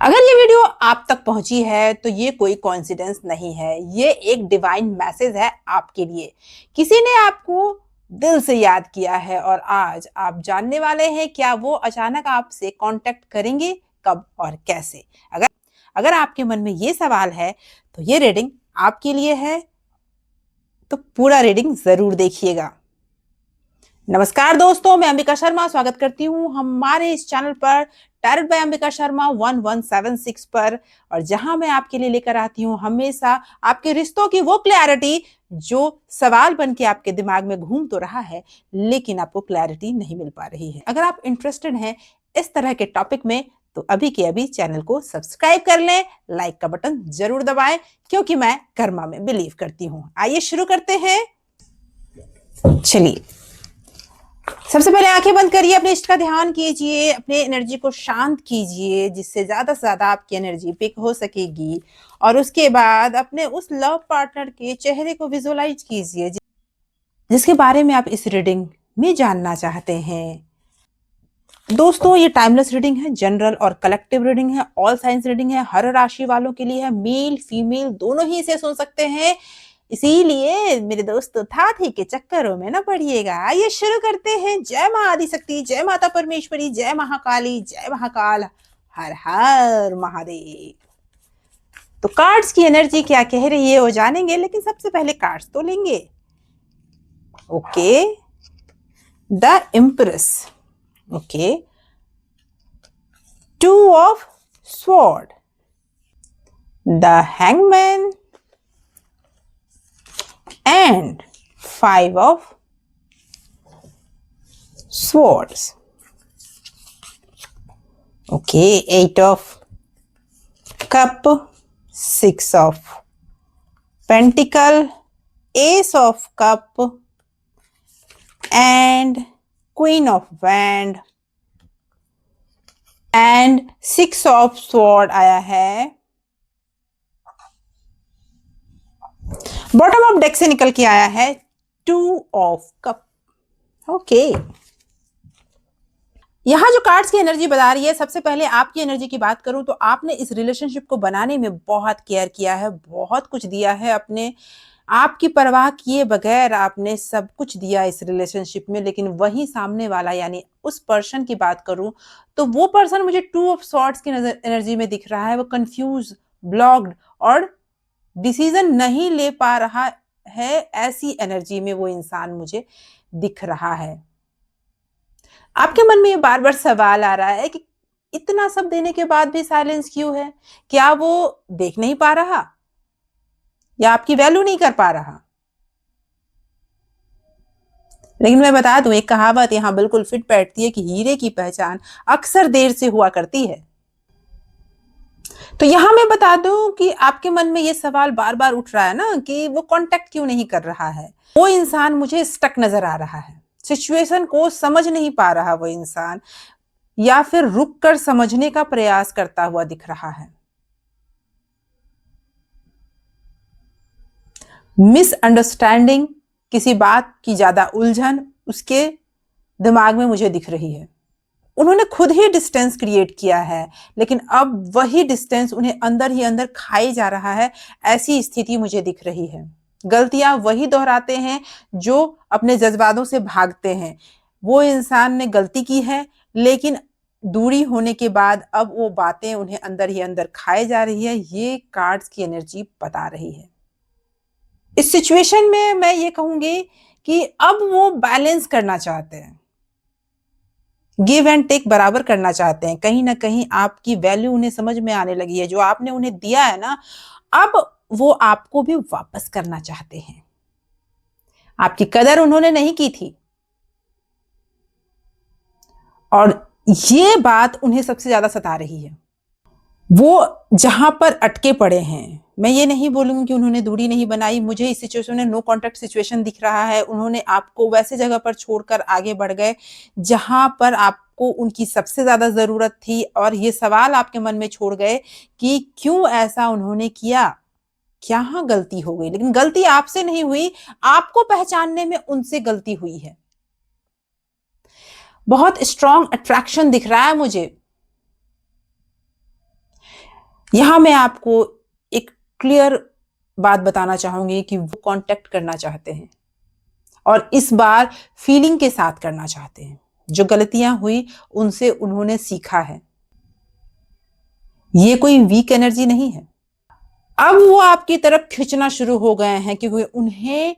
अगर ये वीडियो आप तक पहुंची है तो ये कोई कोइंसिडेंस नहीं है, ये एक डिवाइन मैसेज है आपके लिए। किसी ने आपको दिल से याद किया है और आज आप जानने वाले हैं क्या वो अचानक आपसे कांटेक्ट करेंगे, कब और कैसे। अगर अगर आपके मन में ये सवाल है तो ये रीडिंग आपके लिए है, तो पूरा रीडिंग जरूर देखिएगा। नमस्कार दोस्तों, मैं अंबिका शर्मा स्वागत करती हूँ हमारे इस चैनल पर टैरोट बाय अंबिका शर्मा 1176 पर, और जहां मैं आपके लिए लेकर आती हूँ हमेशा आपके रिश्तों की वो क्लैरिटी जो सवाल बन के आपके दिमाग में घूम तो रहा है लेकिन आपको क्लैरिटी नहीं मिल पा रही है। अगर आप इंटरेस्टेड हैं इस तरह के टॉपिक में तो अभी के अभी चैनल को सब्सक्राइब कर लें, लाइक का बटन जरूर दबाएं, क्योंकि मैं कर्मा में बिलीव करती हूँ। आइए शुरू करते हैं। चलिए, सबसे पहले आंखें बंद करिए, अपने इष्ट का ध्यान कीजिए, अपने एनर्जी को शांत कीजिए जिससे ज्यादा से ज्यादा आपकी एनर्जी पिक हो सकेगी। और उसके बाद अपने उस लव पार्टनर के चेहरे को विजुअलाइज कीजिए जिसके बारे में आप इस रीडिंग में जानना चाहते हैं। दोस्तों, ये टाइमलेस रीडिंग है, जनरल और कलेक्टिव रीडिंग है, ऑल साइंस रीडिंग है, हर राशि वालों के लिए है, मेल फीमेल दोनों ही इसे सुन सकते हैं। इसीलिए मेरे दोस्तों था थी के चक्करों में ना पड़िएगा। आइए शुरू करते हैं। जय मां आदिशक्ति, जय माता परमेश्वरी, जय महाकाली, जय महाकाल, हर हर महादेव। तो कार्ड्स की एनर्जी क्या कह रही है वो जानेंगे, लेकिन सबसे पहले कार्ड्स तो लेंगे। Okay, the empress, okay, two of sword, the hangman and 5 of swords. Okay, 8 of cup, 6 of pentacle, ace of cup and queen of wand and 6 of sword आया है। बॉटम ऑफ डेक से निकल के आया है 2 of cup. Okay, यहां जो cards की एनर्जी बता रही है, सबसे पहले आपकी एनर्जी की बात करूं तो आपने इस रिलेशनशिप को बनाने में बहुत केयर किया है, बहुत कुछ दिया है, अपने आपकी परवाह किए बगैर आपने सब कुछ दिया इस रिलेशनशिप में। लेकिन वही सामने वाला यानी उस पर्सन की बात करूं तो वो पर्सन मुझे 2 ऑफ सॉर्ड्स की एनर्जी में दिख रहा है। वो कंफ्यूज, ब्लॉक्ड और डिसीजन नहीं ले पा रहा है, ऐसी एनर्जी में वो इंसान मुझे दिख रहा है। आपके मन में ये बार बार सवाल आ रहा है कि इतना सब देने के बाद भी साइलेंस क्यों है? क्या वो देख नहीं पा रहा या आपकी वैल्यू नहीं कर पा रहा? लेकिन मैं बता दूं, एक कहावत यहां बिल्कुल फिट बैठती है कि हीरे की पहचान अक्सर देर से हुआ करती है। तो यहां मैं बता दूं कि आपके मन में ये सवाल बार बार उठ रहा है ना कि वो कांटेक्ट क्यों नहीं कर रहा है। वो इंसान मुझे स्टक नजर आ रहा है, सिचुएशन को समझ नहीं पा रहा वो इंसान, या फिर रुक कर समझने का प्रयास करता हुआ दिख रहा है। मिसअंडरस्टैंडिंग, किसी बात की ज्यादा उलझन उसके दिमाग में मुझे दिख रही है। उन्होंने खुद ही डिस्टेंस क्रिएट किया है, लेकिन अब वही डिस्टेंस उन्हें अंदर ही अंदर खाई जा रहा है, ऐसी स्थिति मुझे दिख रही है। गलतियां वही दोहराते हैं जो अपने जज्बातों से भागते हैं। वो इंसान ने गलती की है, लेकिन दूरी होने के बाद अब वो बातें उन्हें अंदर ही अंदर खाए जा रही है। ये कार्ड्स की एनर्जी बता रही है। इस सिचुएशन में मैं ये कहूंगी कि अब वो बैलेंस करना चाहते हैं, गिव एंड टेक बराबर करना चाहते हैं। कहीं ना कहीं आपकी वैल्यू उन्हें समझ में आने लगी है, जो आपने उन्हें दिया है ना, अब वो आपको भी वापस करना चाहते हैं। आपकी कदर उन्होंने नहीं की थी और ये बात उन्हें सबसे ज्यादा सता रही है। वो जहां पर अटके पड़े हैं, मैं ये नहीं बोलूंगी कि उन्होंने दूरी नहीं बनाई। मुझे इस सिचुएशन में नो कॉन्टेक्ट सिचुएशन दिख रहा है। उन्होंने आपको वैसे जगह पर छोड़कर आगे बढ़ गए जहां पर आपको उनकी सबसे ज्यादा जरूरत थी, और ये सवाल आपके मन में छोड़ गए कि क्यों ऐसा उन्होंने किया, क्या गलती हो गई। लेकिन गलती आपसे नहीं हुई, आपको पहचानने में उनसे गलती हुई है। बहुत स्ट्रॉन्ग अट्रैक्शन दिख रहा है मुझे। यहां मैं आपको एक क्लियर बात बताना चाहूंगी कि वो कांटेक्ट करना चाहते हैं और इस बार फीलिंग के साथ करना चाहते हैं। जो गलतियां हुई उनसे उन्होंने सीखा है। ये कोई वीक एनर्जी नहीं है। अब वो आपकी तरफ खींचना शुरू हो गए हैं क्योंकि उन्हें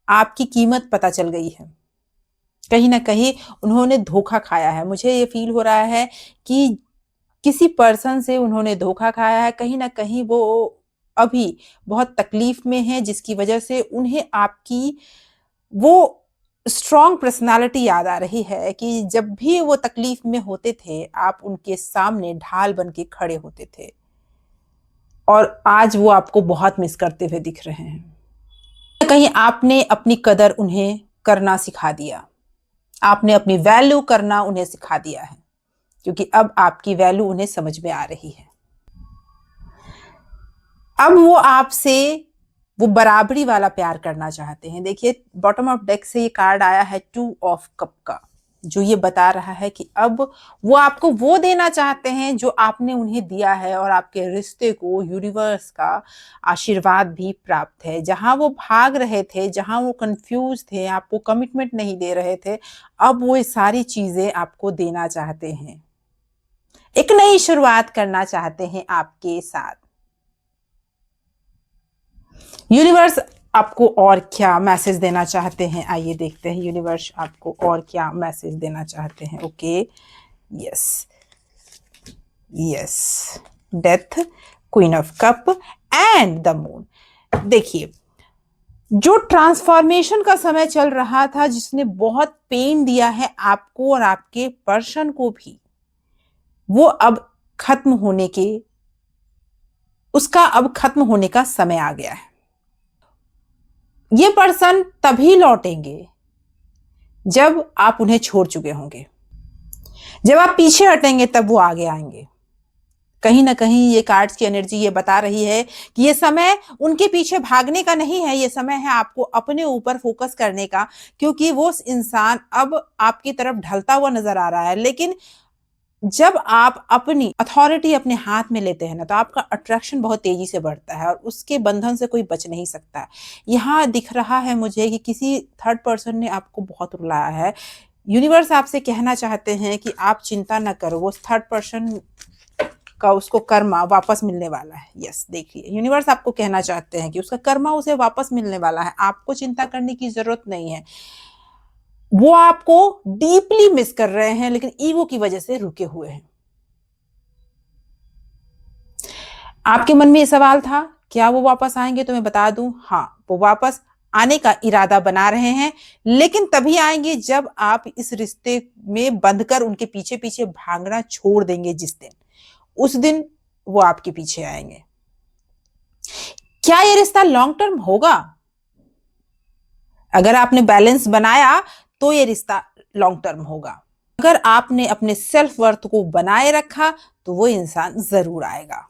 आपकी कीमत पता चल गई है। कहीं ना कहीं उन्होंने धोखा खाया है। मुझे ये फील हो रहा है कि किसी पर्सन से उन्होंने धोखा खाया है। कहीं ना कहीं वो अभी बहुत तकलीफ में है, जिसकी वजह से उन्हें आपकी वो स्ट्रॉन्ग पर्सनालिटी याद आ रही है कि जब भी वो तकलीफ में होते थे, आप उनके सामने ढाल बन के खड़े होते थे और आज वो आपको बहुत मिस करते हुए दिख रहे हैं। कहीं आपने अपनी कदर उन्हें करना सिखा दिया। आपने अपनी वैल्यू करना उन्हें सिखा दिया है क्योंकि अब आपकी वैल्यू उन्हें समझ में आ रही है। अब वो आपसे वो बराबरी वाला प्यार करना चाहते हैं। देखिए, बॉटम ऑफ डेक से ये कार्ड आया है 2 ऑफ कप का, जो ये बता रहा है कि अब वो आपको वो देना चाहते हैं जो आपने उन्हें दिया है और आपके रिश्ते को यूनिवर्स का आशीर्वाद भी प्राप्त है। जहां वो भाग रहे थे, जहां वो कंफ्यूज थे, आपको कमिटमेंट नहीं दे रहे थे, अब वो ये सारी चीजें आपको देना चाहते हैं। एक नई शुरुआत करना चाहते हैं आपके साथ। यूनिवर्स आपको और क्या मैसेज देना चाहते हैं, आइए देखते हैं यूनिवर्स आपको और क्या मैसेज देना चाहते हैं। Okay, yes yes, death, queen of cup and the moon. देखिए, जो ट्रांसफॉर्मेशन का समय चल रहा था, जिसने बहुत पेन दिया है आपको और आपके पर्सन को भी, वो अब खत्म होने के उसका अब खत्म होने का समय आ गया है। ये पर्सन तभी लौटेंगे जब आप उन्हें छोड़ चुके होंगे। जब आप पीछे हटेंगे तब वो आगे आएंगे। कहीं ना कहीं ये कार्ड्स की एनर्जी ये बता रही है कि ये समय उनके पीछे भागने का नहीं है, ये समय है आपको अपने ऊपर फोकस करने का, क्योंकि वो इंसान अब आपकी तरफ ढलता हुआ नजर आ रहा है। लेकिन जब आप अपनी अथॉरिटी अपने हाथ में लेते हैं ना, तो आपका अट्रैक्शन बहुत तेजी से बढ़ता है और उसके बंधन से कोई बच नहीं सकता। यहाँ दिख रहा है मुझे कि किसी थर्ड पर्सन ने आपको बहुत रुलाया है। यूनिवर्स आपसे कहना चाहते हैं कि आप चिंता न करो, वो थर्ड पर्सन का उसको कर्मा वापस मिलने वाला है। यस, देखिए, यूनिवर्स आपको कहना चाहते हैं कि उसका कर्मा उसे वापस मिलने वाला है। आपको चिंता करने की जरूरत नहीं है। वो आपको डीपली मिस कर रहे हैं, लेकिन ईगो की वजह से रुके हुए हैं। आपके मन में ये सवाल था, क्या वो वापस आएंगे? तो मैं बता दूं, हाँ, वो वापस आने का इरादा बना रहे हैं, लेकिन तभी आएंगे जब आप इस रिश्ते में बंधकर उनके पीछे पीछे भागना छोड़ देंगे। जिस दिन, उस दिन वो आपके पीछे आएंगे। क्या ये रिश्ता लॉन्ग टर्म होगा? अगर आपने बैलेंस बनाया तो ये रिश्ता लॉन्ग टर्म होगा। अगर आपने अपने सेल्फ वर्थ को बनाए रखा तो वो इंसान जरूर आएगा।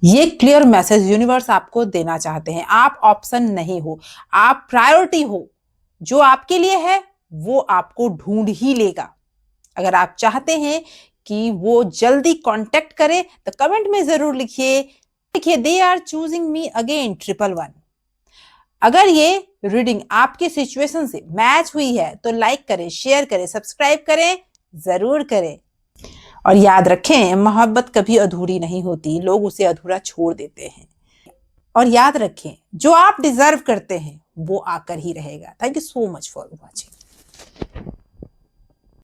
ये क्लियर मैसेज यूनिवर्स आपको देना चाहते हैं। आप ऑप्शन नहीं हो, आप प्रायोरिटी हो। जो आपके लिए है वो आपको ढूंढ ही लेगा। अगर आप चाहते हैं कि वो जल्दी कांटेक्ट करे तो कमेंट में जरूर लिखिए they are choosing me again 111। अगर ये रीडिंग आपके सिचुएशन से मैच हुई है तो लाइक करें, शेयर करें, सब्सक्राइब करें, जरूर करें। और याद रखें, मोहब्बत कभी अधूरी नहीं होती, लोग उसे अधूरा छोड़ देते हैं। और याद रखें, जो आप डिजर्व करते हैं वो आकर ही रहेगा। Thank you so much for watching.